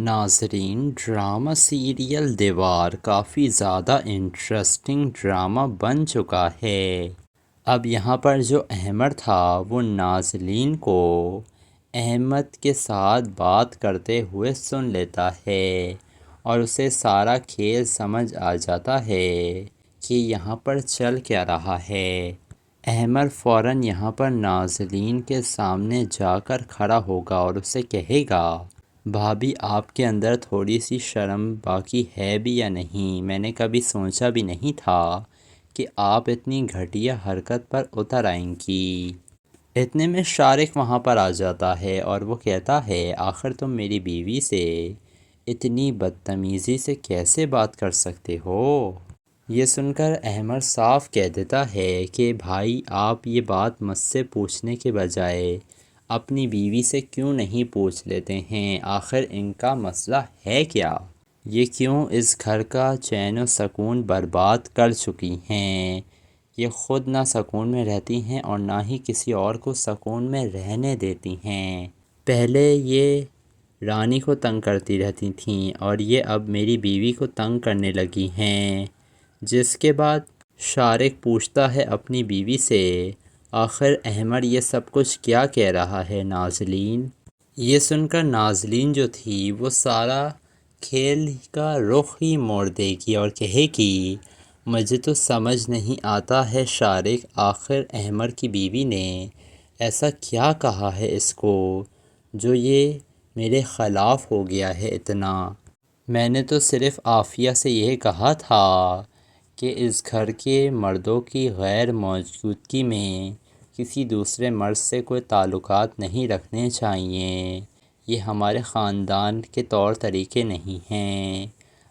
ناظرین، drama serial دیوار کافی زیادہ انٹرسٹنگ ڈرامہ بن چکا ہے۔ اب یہاں پر جو احمد تھا وہ نازلین کو احمد کے ساتھ بات کرتے ہوئے سن لیتا ہے اور اسے سارا کھیل سمجھ آ جاتا ہے کہ یہاں پر چل کیا رہا ہے۔ احمد فوراً یہاں پر نازلین کے سامنے جا کر کھڑا ہوگا اور اسے کہے گا، بھابھی آپ کے اندر تھوڑی سی شرم باقی ہے بھی یا نہیں؟ میں نے کبھی سوچا بھی نہیں تھا کہ آپ اتنی گھٹیا حرکت پر اتر آئیں گی۔ اتنے میں شارق وہاں پر آ جاتا ہے اور وہ کہتا ہے، آخر تم میری بیوی سے اتنی بدتمیزی سے کیسے بات کر سکتے ہو؟ یہ سن کر احمد صاف کہہ دیتا ہے کہ بھائی، آپ یہ بات مجھ سے پوچھنے کے بجائے اپنی بیوی سے کیوں نہیں پوچھ لیتے ہیں؟ آخر ان کا مسئلہ ہے کیا؟ یہ کیوں اس گھر کا چین و سکون برباد کر چکی ہیں؟ یہ خود نہ سکون میں رہتی ہیں اور نہ ہی کسی اور کو سکون میں رہنے دیتی ہیں۔ پہلے یہ رانی کو تنگ کرتی رہتی تھیں اور یہ اب میری بیوی کو تنگ کرنے لگی ہیں۔ جس کے بعد شارق پوچھتا ہے اپنی بیوی سے، آخر احمد یہ سب کچھ کیا کہہ رہا ہے نازلین؟ یہ سن کر نازلین جو تھی وہ سارا کھیل کا رخ ہی موڑ دے گی اور کہے گی، مجھے تو سمجھ نہیں آتا ہے شارق، آخر احمد کی بیوی نے ایسا کیا کہا ہے اس کو جو یہ میرے خلاف ہو گیا ہے اتنا؟ میں نے تو صرف عافیہ سے یہ کہا تھا کہ اس گھر کے مردوں کی غیر موجودگی میں کسی دوسرے مرد سے کوئی تعلقات نہیں رکھنے چاہیے، یہ ہمارے خاندان کے طور طریقے نہیں ہیں۔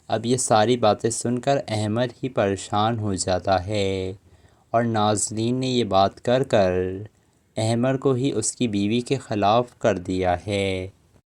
اب یہ ساری باتیں سن کر احمد ہی پریشان ہو جاتا ہے اور نازلین نے یہ بات کر احمد کو ہی اس کی بیوی کے خلاف کر دیا ہے۔